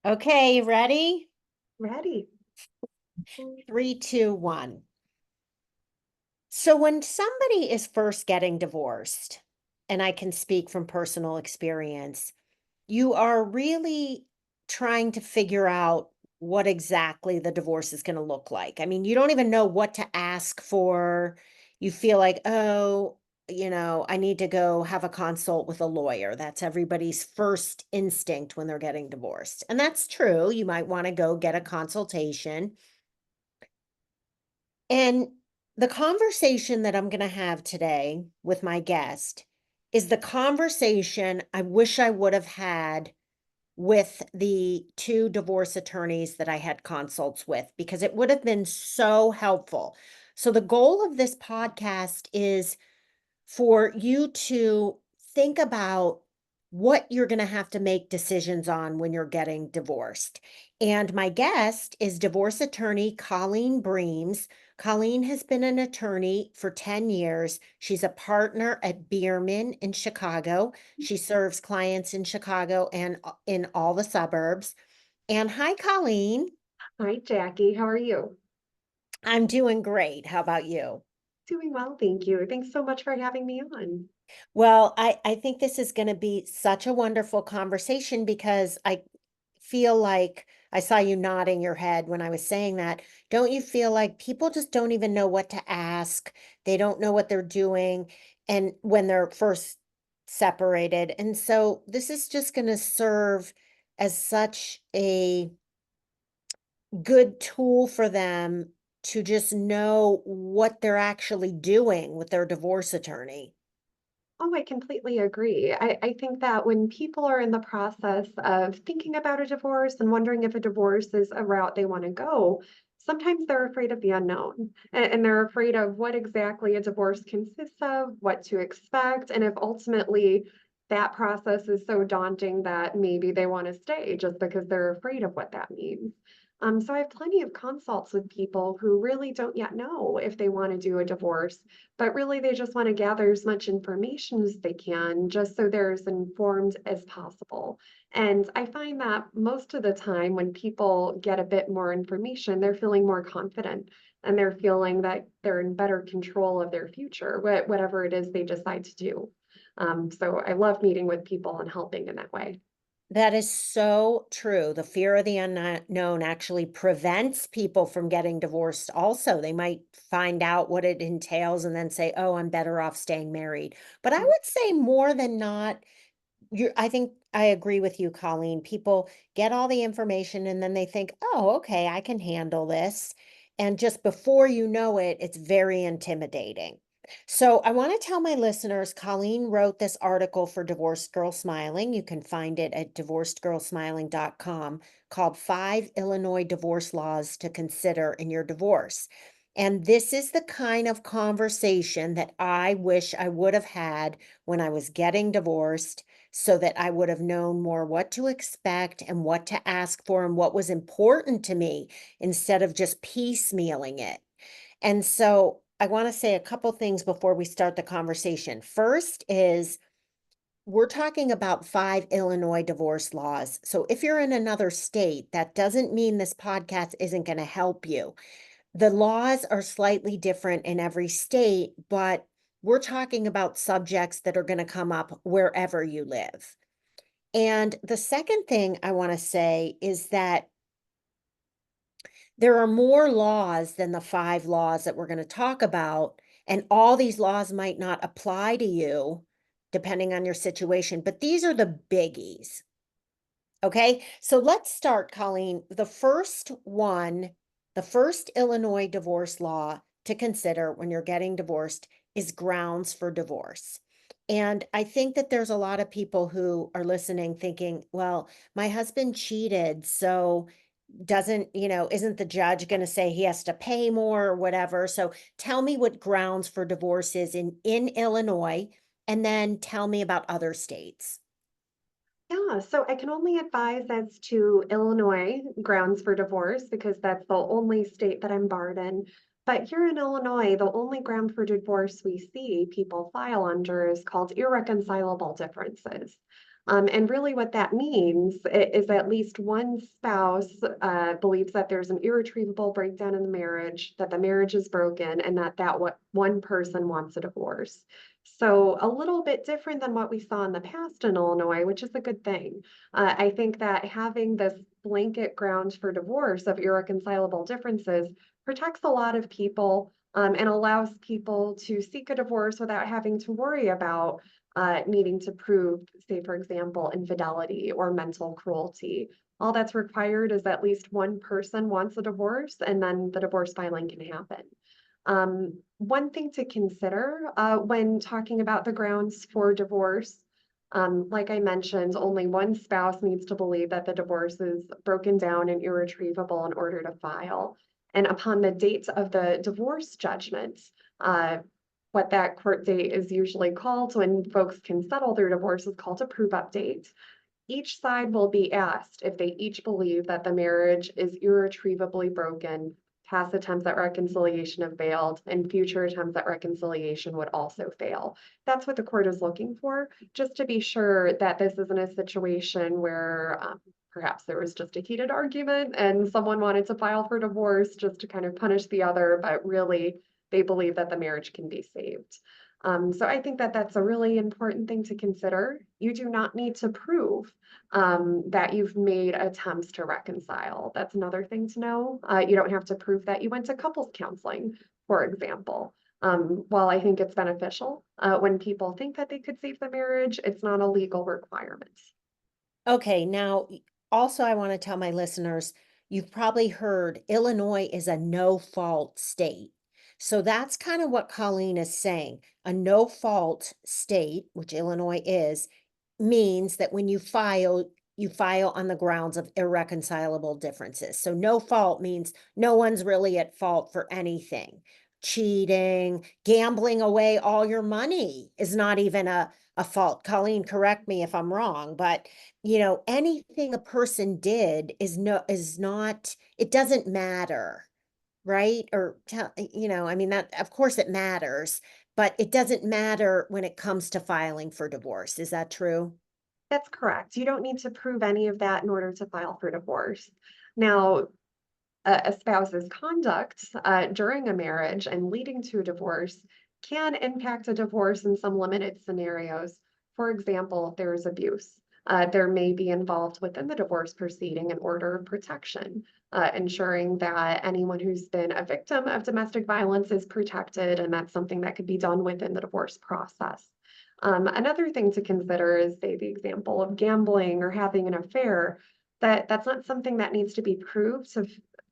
Okay, ready? Ready. 3, 2, 1. So when somebody is first getting divorced, and I can speak from personal experience, you are really trying to figure out what exactly the divorce is going to look like. I mean, you don't even know what to ask for. You feel like, oh, I need to go have a consult with a lawyer. That's everybody's first instinct when they're getting divorced. And that's true. You might want to go get a consultation. And the conversation that I'm going to have today with my guest is the conversation I wish I would have had with the two divorce attorneys that I had consults with, because it would have been so helpful. So, the goal of this podcast is for you to think about what you're going to have to make decisions on when you're getting divorced. And my guest is divorce attorney Colleen Breams. Colleen has been an attorney for 10 years. She's a partner at Bierman in Chicago. She serves clients in Chicago and in all the suburbs. And hi, Colleen. Hi, Jackie. How are you? I'm doing great. How about you? Doing well, thank you. Thanks so much for having me on. Well, I think this is going to be such a wonderful conversation because I feel like I saw you nodding your head when I was saying that. Don't you feel like people just don't even know what to ask? They don't know what they're doing and when they're first separated. And so this is just going to serve as such a good tool for them to just know what they're actually doing with their divorce attorney. Oh, I completely agree. I think that when people are in the process of thinking about a divorce and wondering if a divorce is a route they want to go, sometimes they're afraid of the unknown and they're afraid of what exactly a divorce consists of, what to expect, and if ultimately that process is so daunting that maybe they want to stay just because they're afraid of what that means. So I have plenty of consults with people who really don't yet know if they want to do a divorce, but really they just want to gather as much information as they can just so they're as informed as possible. And I find that most of the time when people get a bit more information, they're feeling more confident and they're feeling that they're in better control of their future, whatever it is they decide to do. So I love meeting with people and helping in that way. That is so true. The fear of the unknown actually prevents people from getting divorced also. They might find out what it entails and then say, "Oh, I'm better off staying married." But I would say more than not, I think I agree with you, Colleen. People get all the information and then they think, "Oh, okay, I can handle this." And just before you know it, it's very intimidating. So I want to tell my listeners, Colleen wrote this article for Divorced Girl Smiling. You can find it at divorcedgirlsmiling.com, called Five Illinois Divorce Laws to Consider in Your Divorce. And this is the kind of conversation that I wish I would have had when I was getting divorced, so that I would have known more what to expect and what to ask for and what was important to me instead of just piecemealing it. And so I want to say a couple things before we start the conversation. First is we're talking about five Illinois divorce laws. So if you're in another state, that doesn't mean this podcast isn't going to help you. The laws are slightly different in every state, but we're talking about subjects that are going to come up wherever you live. And the second thing I want to say is that there are more laws than the five laws that we're going to talk about. And all these laws might not apply to you depending on your situation, but these are the biggies. Okay. So let's start, Colleen. The first Illinois divorce law to consider when you're getting divorced is grounds for divorce. And I think that there's a lot of people who are listening thinking, well, my husband cheated. So isn't the judge going to say he has to pay more or whatever? So tell me what grounds for divorce is in Illinois, and then tell me about other states. Yeah, so I can only advise as to Illinois grounds for divorce because that's the only state that I'm barred in. But here in Illinois, the only ground for divorce we see people file under is called irreconcilable differences. And really what that means is at least one spouse believes that there's an irretrievable breakdown in the marriage, that the marriage is broken, and that what one person wants a divorce. So a little bit different than what we saw in the past in Illinois, which is a good thing. I think that having this blanket ground for divorce of irreconcilable differences protects a lot of people and allows people to seek a divorce without having to worry about needing to prove, say, for example, infidelity or mental cruelty. All that's required is at least one person wants a divorce, and then the divorce filing can happen. One thing to consider when talking about the grounds for divorce, like I mentioned, only one spouse needs to believe that the divorce is broken down and irretrievable in order to file. And upon the date of the divorce judgment, uh, what that court date is usually called when folks can settle their divorce is called a prove-up date. Each side will be asked if they each believe that the marriage is irretrievably broken, past attempts at reconciliation have failed, and future attempts at reconciliation would also fail. That's what the court is looking for, just to be sure that this isn't a situation where perhaps there was just a heated argument and someone wanted to file for divorce just to kind of punish the other, but really they believe that the marriage can be saved. So I think that that's a really important thing to consider. You do not need to prove that you've made attempts to reconcile. That's another thing to know. You don't have to prove that you went to couples counseling, for example. While I think it's beneficial when people think that they could save the marriage, it's not a legal requirement. Okay, now also I want to tell my listeners, you've probably heard Illinois is a no fault state. So that's kind of what Colleen is saying. A no fault state, which Illinois is, means that when you file on the grounds of irreconcilable differences. So no fault means no one's really at fault for anything. Cheating, gambling away all your money is not even a fault. Colleen, correct me if I'm wrong, but anything a person did is not, it doesn't matter, right? I mean, that of course it matters, but it doesn't matter when it comes to filing for divorce. Is that true? That's correct. You don't need to prove any of that in order to file for divorce. Now, a spouse's conduct during a marriage and leading to a divorce can impact a divorce in some limited scenarios. For example, if there is abuse, there may be involved within the divorce proceeding an order of protection, ensuring that anyone who's been a victim of domestic violence is protected, and that's something that could be done within the divorce process. Another thing to consider is, say, the example of gambling or having an affair. That's not something that needs to be proved to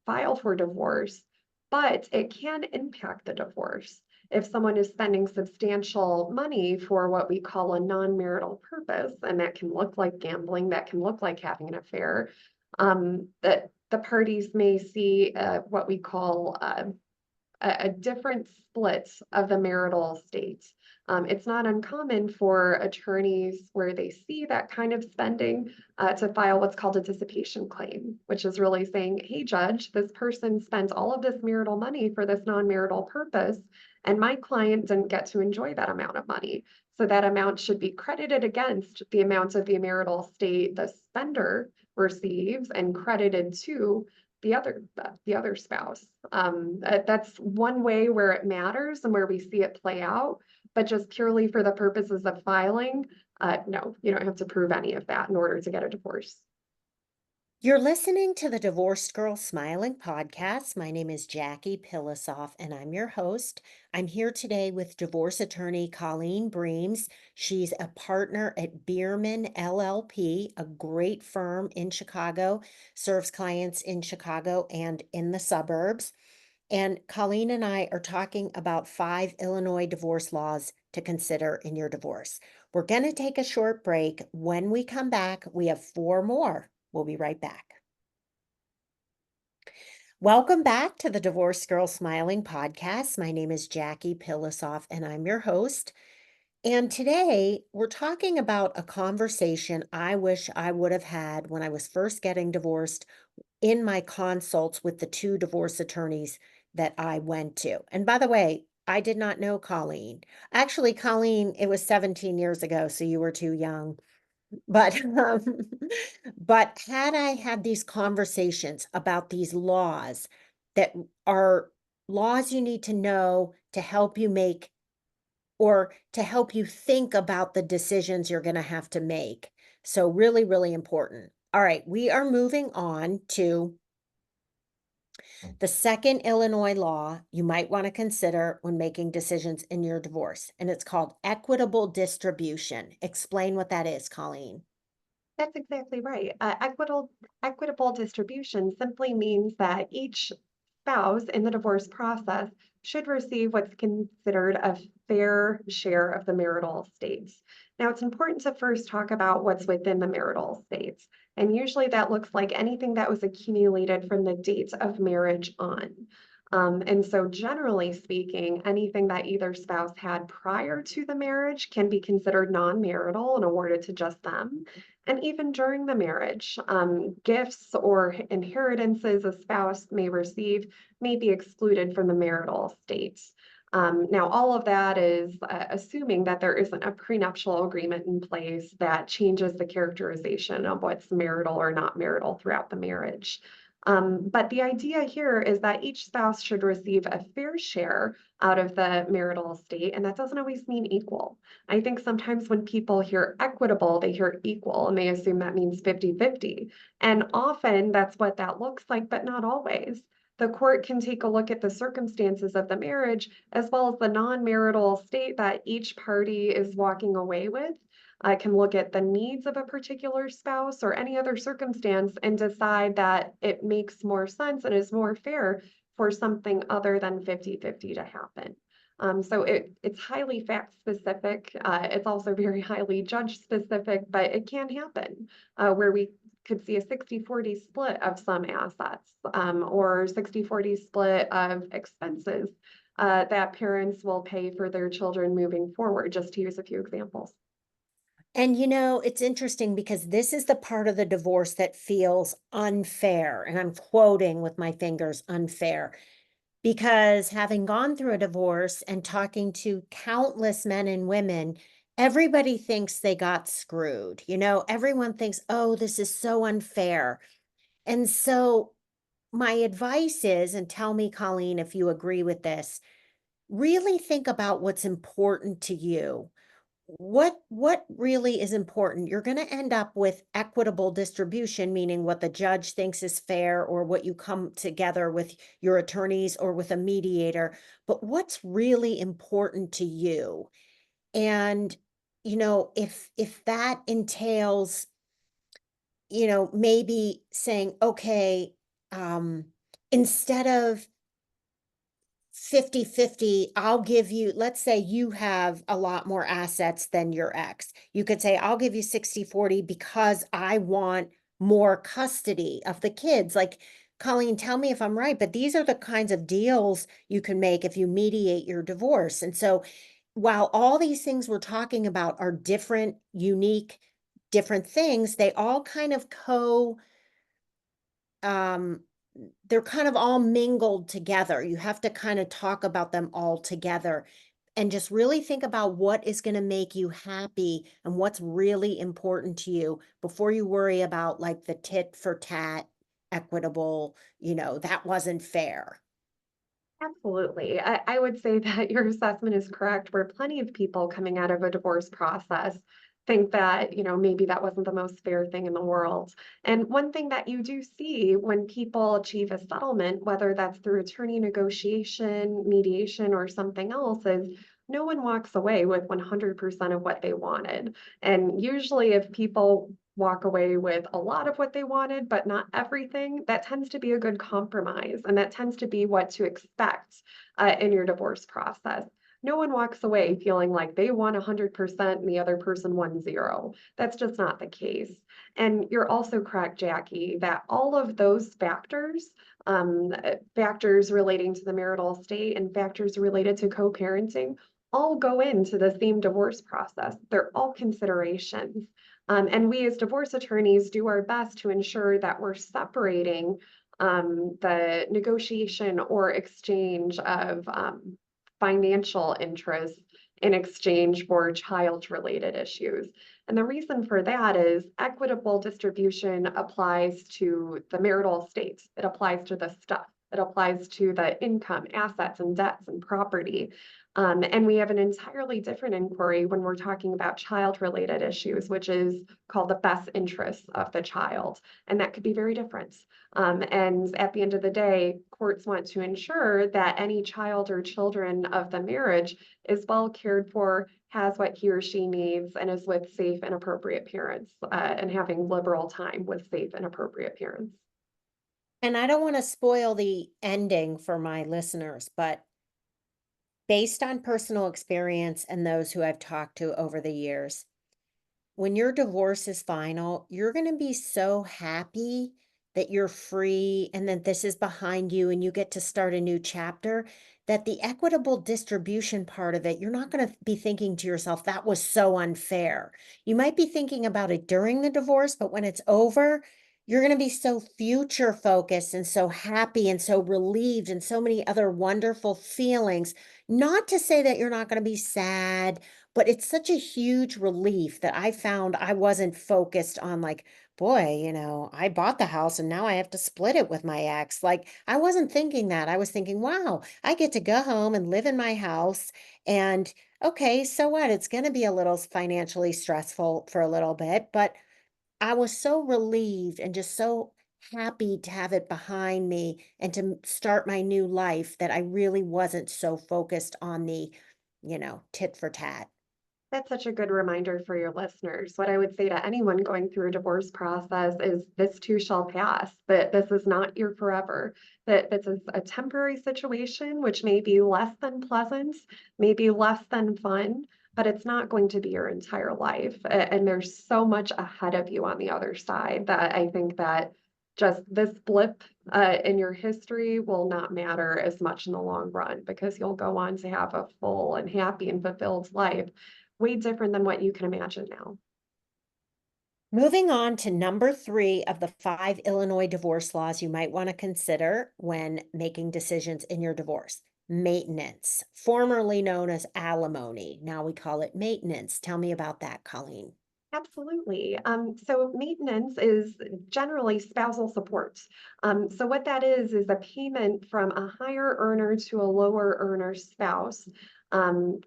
file for divorce, but it can impact the divorce. If someone is spending substantial money for what we call a non-marital purpose, and that can look like gambling, that can look like having an affair, that the parties may see what we call a different split of the marital estate. It's not uncommon for attorneys where they see that kind of spending to file what's called a dissipation claim, which is really saying, hey, judge, this person spent all of this marital money for this non-marital purpose, and my client didn't get to enjoy that amount of money. So that amount should be credited against the amount of the marital estate the spender receives and credited to the other spouse. That's one way where it matters and where we see it play out. But just purely for the purposes of filing, no, you don't have to prove any of that in order to get a divorce. You're listening to the Divorced Girl Smiling podcast. My name is Jackie Pilosoff, and I'm your host. I'm here today with divorce attorney Colleen Breams. She's a partner at Bierman LLP, a great firm in Chicago, serves clients in Chicago and in the suburbs. And Colleen and I are talking about 5 Illinois divorce laws to consider in your divorce. We're going to take a short break. When we come back, we have 4 more. We'll be right back. Welcome back to the Divorced Girl Smiling podcast. My name is Jackie Pilosoff, and I'm your host. And today we're talking about a conversation I wish I would have had when I was first getting divorced in my consults with the 2 divorce attorneys that I went to. And by the way, I did not know Colleen. Actually, Colleen, it was 17 years ago, so you were too young. But, but had I had these conversations about these laws that are laws you need to know to help you make or to help you think about the decisions you're gonna have to make. So really, really important. All right, we are moving on to the second Illinois law you might want to consider when making decisions in your divorce, and it's called equitable distribution. Explain what that is, Colleen. That's exactly right. Equitable distribution simply means that each spouse in the divorce process should receive what's considered a fair share of the marital estates. Now, it's important to first talk about what's within the marital estates. And usually that looks like anything that was accumulated from the date of marriage on. And so, generally speaking, anything that either spouse had prior to the marriage can be considered non marital and awarded to just them. And even during the marriage, gifts or inheritances a spouse may receive may be excluded from the marital estates. Now, all of that is assuming that there isn't a prenuptial agreement in place that changes the characterization of what's marital or not marital throughout the marriage. But the idea here is that each spouse should receive a fair share out of the marital estate, and that doesn't always mean equal. I think sometimes when people hear equitable, they hear equal and they assume that means 50-50. And often that's what that looks like, but not always. The court can take a look at the circumstances of the marriage as well as the non-marital estate that each party is walking away with. I can look at the needs of a particular spouse or any other circumstance and decide that it makes more sense and is more fair for something other than 50-50 to happen. It's highly fact specific. It's also very highly judge specific, but it can happen where we could see a 60-40 split of some assets or 60-40 split of expenses that parents will pay for their children moving forward, just to use a few examples. And it's interesting because this is the part of the divorce that feels unfair. And I'm quoting with my fingers unfair because having gone through a divorce and talking to countless men and women, everybody thinks they got screwed. Everyone thinks, oh, this is so unfair. And so my advice is, and tell me, Colleen, if you agree with this, really think about what's important to you. What really is important? You're going to end up with equitable distribution, meaning what the judge thinks is fair or what you come together with your attorneys or with a mediator, but what's really important to you? And if that entails, maybe saying, okay, um instead of 50-50, I'll give you, let's say you have a lot more assets than your ex. You could say, I'll give you 60-40 because I want more custody of the kids. Like, Colleen, tell me if I'm right, but these are the kinds of deals you can make if you mediate your divorce. And so, while all these things we're talking about are different, unique, different things, they all kind of um they're kind of all mingled together. You have to kind of talk about them all together and just really think about what is going to make you happy and what's really important to you before you worry about like the tit for tat equitable, that wasn't fair. Absolutely. I would say that your assessment is correct, where plenty of people coming out of a divorce process think that, maybe that wasn't the most fair thing in the world. And one thing that you do see when people achieve a settlement, whether that's through attorney negotiation, mediation, or something else, is no one walks away with 100% of what they wanted. And usually, if people walk away with a lot of what they wanted, but not everything, that tends to be a good compromise. And that tends to be what to expect in your divorce process. No one walks away feeling like they won 100% and the other person won zero. That's just not the case. And you're also correct, Jackie, that all of those factors, factors relating to the marital estate and factors related to co parenting, all go into the same divorce process. They're all considerations. And we as divorce attorneys do our best to ensure that we're separating the negotiation or exchange of financial interests in exchange for child related issues. And the reason for that is equitable distribution applies to the marital estate. It applies to the stuff. It applies to the income, assets, and debts and property. And we have an entirely different inquiry when we're talking about child-related issues, which is called the best interests of the child. And that could be very different. And at the end of the day, courts want to ensure that any child or children of the marriage is well cared for, has what he or she needs, and is with safe and appropriate parents, and having liberal time with safe and appropriate parents. And I don't want to spoil the ending for my listeners, but based on personal experience and those who I've talked to over the years, when your divorce is final, you're going to be so happy that you're free and that this is behind you and you get to start a new chapter. That the equitable distribution part of it, you're not going to be thinking to yourself, that was so unfair. You might be thinking about it during the divorce, but when it's over, you're going to be so future focused and so happy and so relieved and so many other wonderful feelings. Not to say that you're not going to be sad, but it's such a huge relief that I found I wasn't focused on like, boy, I bought the house and now I have to split it with my ex. Like, I wasn't thinking that. I was thinking, wow, I get to go home and live in my house. And okay, so what? It's going to be a little financially stressful for a little bit, but I was so relieved and just so happy to have it behind me and to start my new life that I really wasn't so focused on the, tit for tat. That's such a good reminder for your listeners. What I would say to anyone going through a divorce process is this too shall pass, that this is not your forever, that this is a temporary situation, which may be less than pleasant, maybe less than fun, but it's not going to be your entire life. And there's so much ahead of you on the other side that I think that just this blip in your history will not matter as much in the long run because you'll go on to have a full and happy and fulfilled life way different than what you can imagine now. Moving on to number 3 of the 5 Illinois divorce laws you might want to consider when making decisions in your divorce. Maintenance, formerly known as alimony. Now we call it maintenance. Tell me about that, Colleen. Absolutely. So maintenance is generally spousal support. So what that is a payment from a higher earner to a lower earner spouse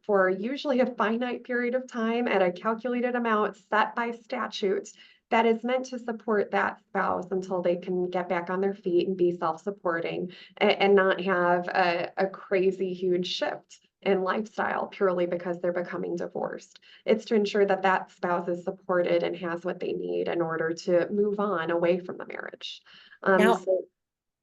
for usually a finite period of time at a calculated amount set by statute that is meant to support that spouse until they can get back on their feet and be self-supporting and not have a crazy huge shift in lifestyle purely because they're becoming divorced. It's to ensure that that spouse is supported and has what they need in order to move on away from the marriage. Now, So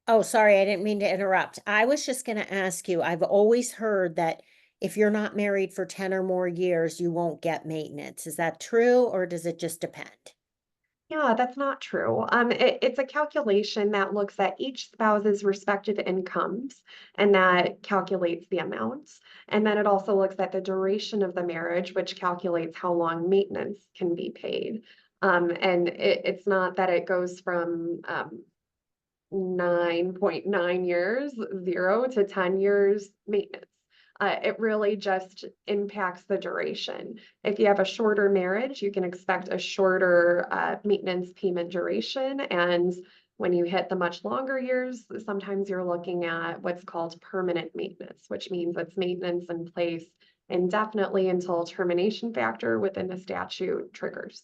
oh, sorry, I didn't mean to interrupt. I was just going to ask you, I've always heard that if you're not married for 10 or more years, you won't get maintenance. Is that true, or does it just depend? yeah, that's not true. It's a calculation that looks at each spouse's respective incomes and that calculates the amounts. And then it also looks at the duration of the marriage, which calculates how long maintenance can be paid. And it's not that it goes from 9.9 years, 0 to 10 years maintenance. It really just impacts the duration. If you have a shorter marriage, you can expect a shorter maintenance payment duration. And when you hit the much longer years, sometimes you're looking at what's called permanent maintenance, which means it's maintenance in place indefinitely until termination factor within the statute triggers.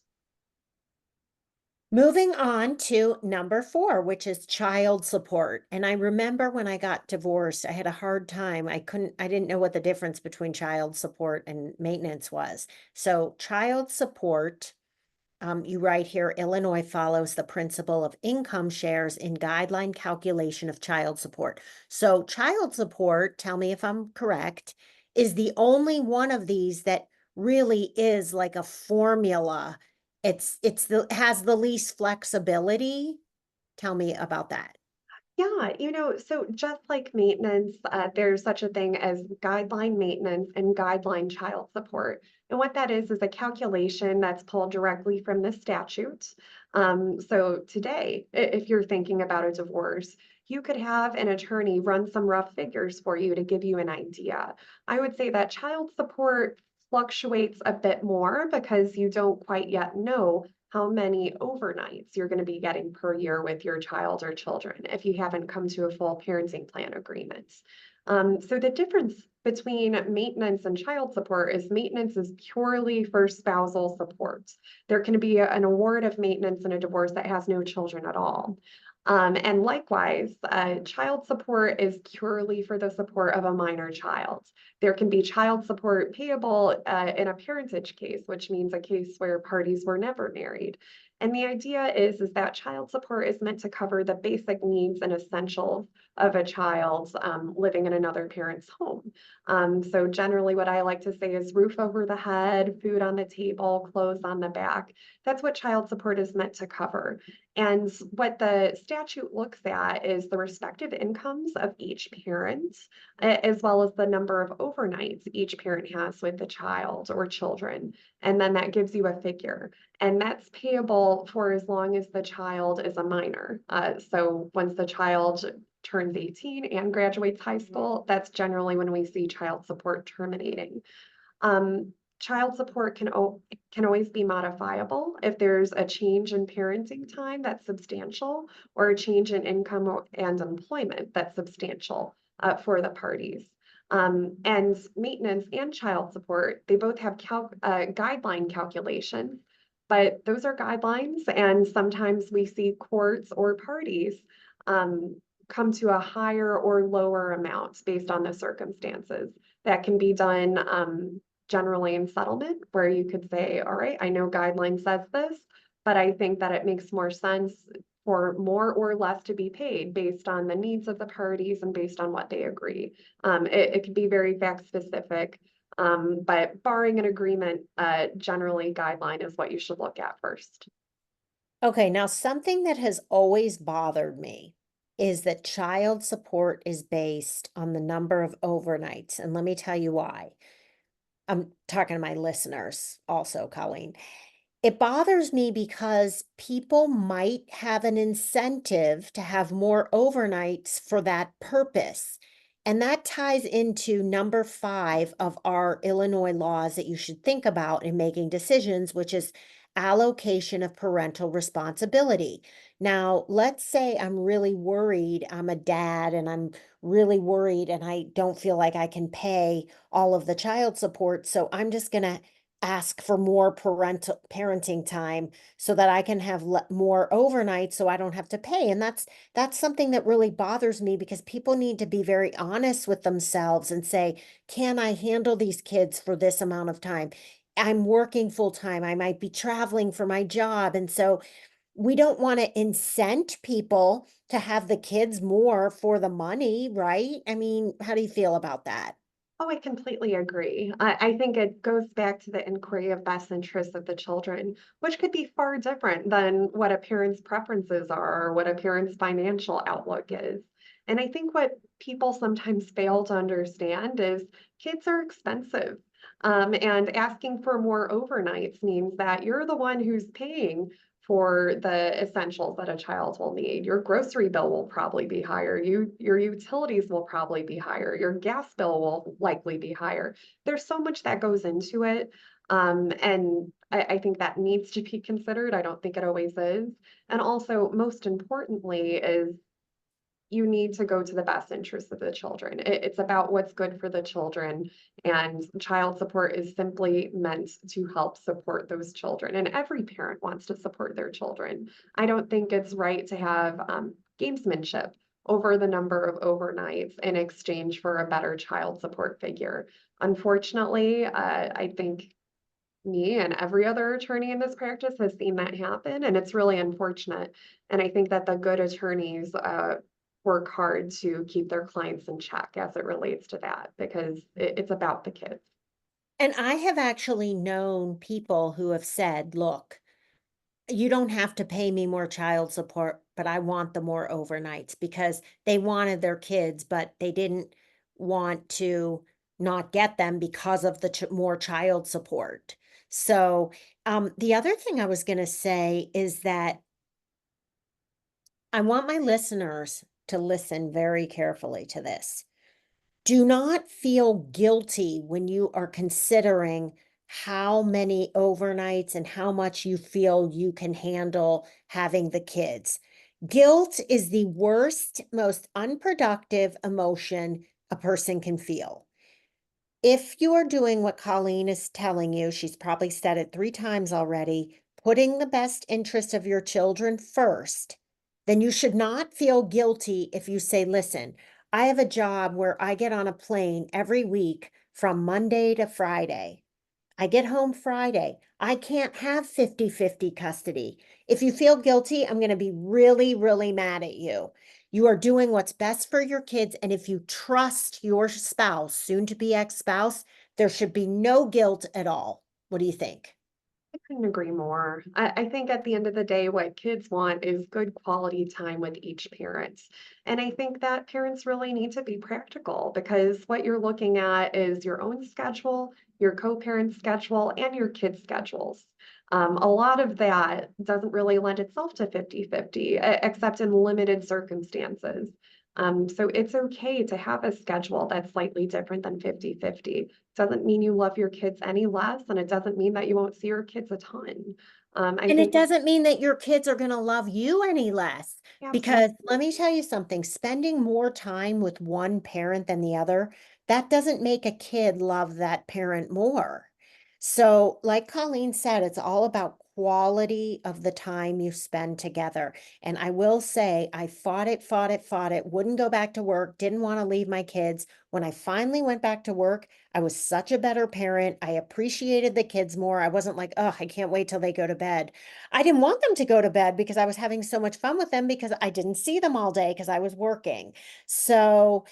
Moving on to number 4, which is child support. And I remember when I got divorced, I had a hard time. I didn't know what the difference between child support and maintenance was. So, child support, you write here, Illinois follows the principle of income shares in guideline calculation of child support. So, child support, tell me if I'm correct, is the only one of these that really is like a formula. Has the least flexibility. Tell me about that. Yeah, so just like maintenance, there's such a thing as guideline maintenance and guideline child support. And what that is a calculation that's pulled directly from the statute. So today, if you're thinking about a divorce, you could have an attorney run some rough figures for you to give you an idea. I would say that child support fluctuates a bit more because you don't quite yet know how many overnights you're going to be getting per year with your child or children if you haven't come to a full parenting plan agreement. So the difference between maintenance and child support is maintenance is purely for spousal support. There can be an award of maintenance in a divorce that has no children at all. And likewise, child support is purely for the support of a minor child. There can be child support payable in a parentage case, which means a case where parties were never married. And the idea is that child support is meant to cover the basic needs and essentials of a child living in another parent's home. So generally what I like to say is roof over the head, food on the table, clothes on the back. That's what child support is meant to cover. And what the statute looks at is the respective incomes of each parent, as well as the number of overnights each parent has with the child or children. And then that gives you a figure. And that's payable for as long as the child is a minor. So once the child turns 18 and graduates high school, that's generally when we see child support terminating. Um, Child support can always be modifiable if there's a change in parenting time that's substantial or a change in income and employment that's substantial for the parties. And maintenance and child support, they both have guideline calculations, but those are guidelines, and sometimes we see courts or parties um, come to a higher or lower amount based on the circumstances. That can be done generally in settlement, where you could say, all right, I know guideline says this, but I think that it makes more sense for more or less to be paid based on the needs of the parties and based on what they agree. It can be very fact specific, but barring an agreement, generally guideline is what you should look at first. Okay, now something that has always bothered me is that child support is based on the number of overnights. And let me tell you why. I'm talking to my listeners also, Colleen. It bothers me because people might have an incentive to have more overnights for that purpose. And that ties into number 5 of our Illinois laws that you should think about in making decisions, which is allocation of parental responsibility. Now, let's say I'm really worried, I'm a dad and I'm really worried and I don't feel like I can pay all of the child support. So I'm just going to ask for more parental parenting time so that I can have more overnight so I don't have to pay. And that's something that really bothers me because people need to be very honest with themselves and say, can I handle these kids for this amount of time? I'm working full time. I might be traveling for my job. And so we don't want to incent people to have the kids more for the money, right? I mean, how do you feel about that? Oh, I completely agree. I think it goes back to the inquiry of best interests of the children, which could be far different than what a parent's preferences are or what a parent's financial outlook is. And I think what people sometimes fail to understand is kids are expensive. And asking for more overnights means that you're the one who's paying for the essentials that a child will need. Your grocery bill will probably be higher. Your utilities will probably be higher. Your gas bill will likely be higher. There's so much that goes into it. And I think that needs to be considered. I don't think it always is. And also, most importantly, is you need to go to the best interest of the children. It's about what's good for the children, and child support is simply meant to help support those children. And every parent wants to support their children. I don't think it's right to have gamesmanship over the number of overnights in exchange for a better child support figure. Unfortunately, I think me and every other attorney in this practice has seen that happen, and it's really unfortunate. And I think that the good attorneys work hard to keep their clients in check as it relates to that because it's about the kids. And I have actually known people who have said, look, you don't have to pay me more child support, but I want the more overnights because they wanted their kids, but they didn't want to not get them because of the more child support. So, the other thing I was going to say is that I want my listeners to listen very carefully to this. Do not feel guilty when you are considering how many overnights and how much you feel you can handle having the kids. Guilt is the worst, most unproductive emotion a person can feel. If you are doing what Colleen is telling you, she's probably said it 3 times already, putting the best interest of your children first, then you should not feel guilty if you say, listen, I have a job where I get on a plane every week from Monday to Friday. I get home Friday. I can't have 50-50 custody. If you feel guilty, I'm going to be really, really mad at you. You are doing what's best for your kids. And if you trust your spouse, soon to be ex-spouse, there should be no guilt at all. What do you think? I couldn't agree more. I think at the end of the day, what kids want is good quality time with each parent. And I think that parents really need to be practical because what you're looking at is your own schedule, your co-parent schedule, and your kids' schedules. A lot of that doesn't really lend itself to 50-50, except in limited circumstances. So it's okay to have a schedule that's slightly different than 50-50. Doesn't mean you love your kids any less, and it doesn't mean that you won't see your kids a ton. I And it think doesn't mean that your kids are going to love you any less. Because absolutely. let me tell you something, spending more time with one parent than the other, that doesn't make a kid love that parent more. So, like Colleen said, it's all about quality of the time you spend together. And I will say, I fought it, wouldn't go back to work, didn't want to leave my kids. When I finally went back to work, I was such a better parent. I appreciated the kids more. I wasn't like, oh, I can't wait till they go to bed. I didn't want them to go to bed because I was having so much fun with them because I didn't see them all day because I was working. So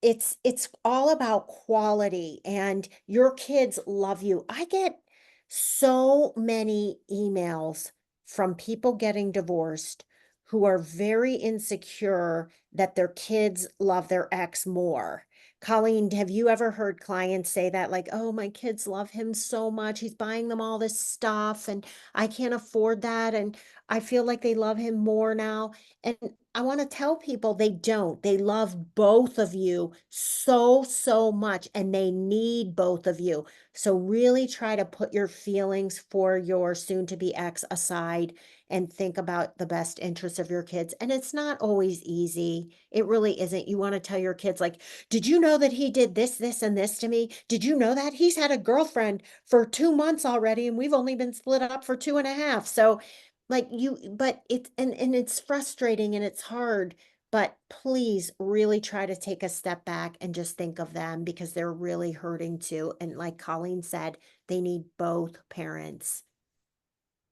it's all about quality and your kids love you. I get so many emails from people getting divorced who are very insecure that their kids love their ex more. Colleen, have you ever heard clients say that, like, oh, my kids love him so much. He's buying them all this stuff, and I can't afford that. And I feel like they love him more now. And I want to tell people they don't. They love both of you so, so much, and they need both of you. So really try to put your feelings for your soon to be ex aside and think about the best interests of your kids. And it's not always easy. It really isn't. You want to tell your kids, like, did you know that he did this, this, and this to me? Did you know that he's had a girlfriend for 2 months already and we've only been split up for 2.5? So, like, but it's, and it's frustrating and it's hard, but please really try to take a step back and just think of them because they're really hurting too. And like Colleen said, they need both parents.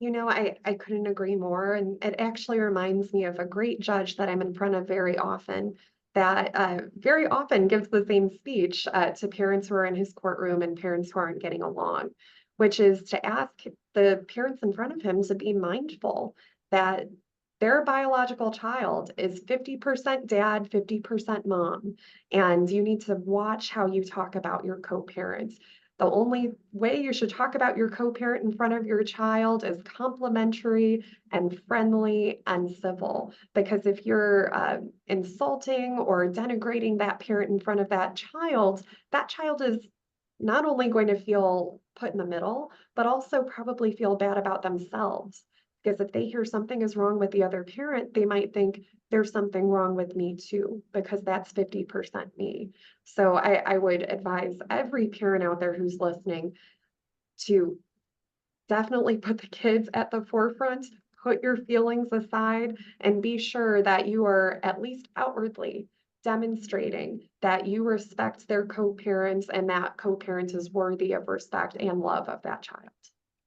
I couldn't agree more. And it actually reminds me of a great judge that I'm in front of very often that very often gives the same speech to parents who are in his courtroom and parents who aren't getting along, which is to ask the parents in front of him to be mindful that their biological child is 50% dad, 50% mom. And you need to watch how you talk about your co-parents. The only way you should talk about your co-parent in front of your child is complimentary and friendly and civil. Because if you're insulting or denigrating that parent in front of that child is not only going to feel put in the middle, but also probably feel bad about themselves. Because if they hear something is wrong with the other parent, they might think there's something wrong with me too, because that's 50% me. So I would advise every parent out there who's listening to definitely put the kids at the forefront, put your feelings aside, and be sure that you are at least outwardly demonstrating that you respect their co-parents and that co-parent is worthy of respect and love of that child.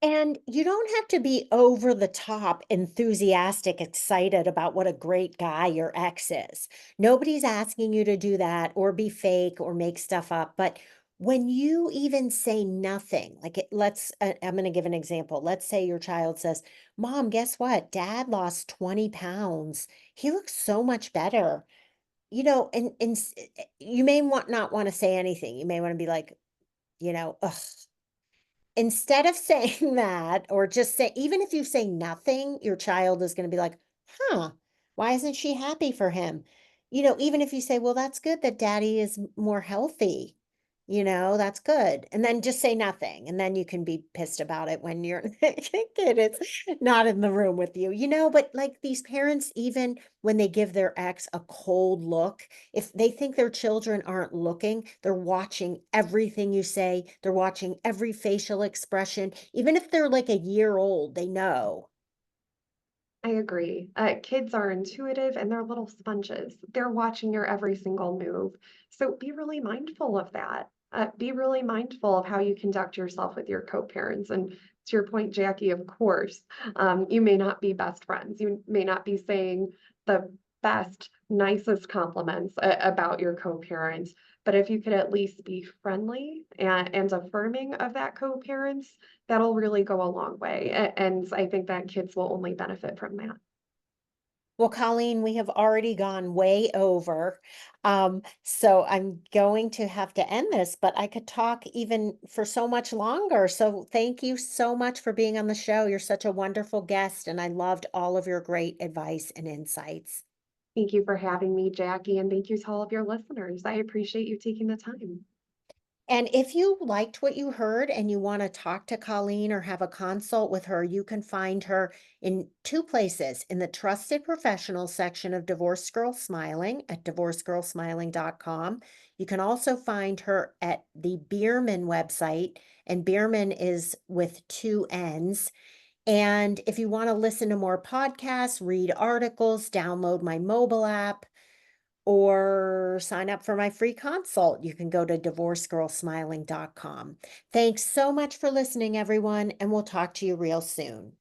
And you don't have to be over the top enthusiastic, excited about what a great guy your ex is. Nobody's asking you to do that or be fake or make stuff up. But when you even say nothing, like I'm going to give an example. Let's say your child says, Mom, guess what? Dad lost 20 pounds. He looks so much better. You may not want to say anything. You may want to be like, ugh, instead of saying that, or just say, even if you say nothing, your child is going to be like, huh, why isn't she happy for him? even if you say, "Well, that's good that daddy is more healthy." That's good. And then just say nothing. And then you can be pissed about it when your kid is not in the room with you. But like these parents, even when they give their ex a cold look, if they think their children aren't looking, they're watching everything you say. They're watching every facial expression. Even if they're like a year old, they know. I agree. Kids are intuitive and they're little sponges. They're watching your every single move. So be really mindful of that. Be really mindful of how you conduct yourself with your co-parents. And to your point, Jackie, of course, you may not be best friends. You may not be saying the best, nicest compliments about your co-parents. But if you could at least be friendly and affirming of that co-parents, that'll really go a long way, and I think that kids will only benefit from that. Well, Colleen, we have already gone way over. So I'm going to have to end this, but I could talk even for so much longer. So thank you so much for being on the show. You're such a wonderful guest, and I loved all of your great advice and insights. Thank you for having me, Jackie, and thank you to all of your listeners. I appreciate you taking the time. And if you liked what you heard and you want to talk to Colleen or have a consult with her, you can find her in two places in the trusted professional section of Divorce Girl Smiling at divorcegirlsmiling.com. You can also find her at the Bierman website, and Bierman is with two N's. And if you want to listen to more podcasts, read articles, download my mobile app, or sign up for my free consult, you can go to divorcegirlsmiling.com. Thanks so much for listening, everyone, and we'll talk to you real soon.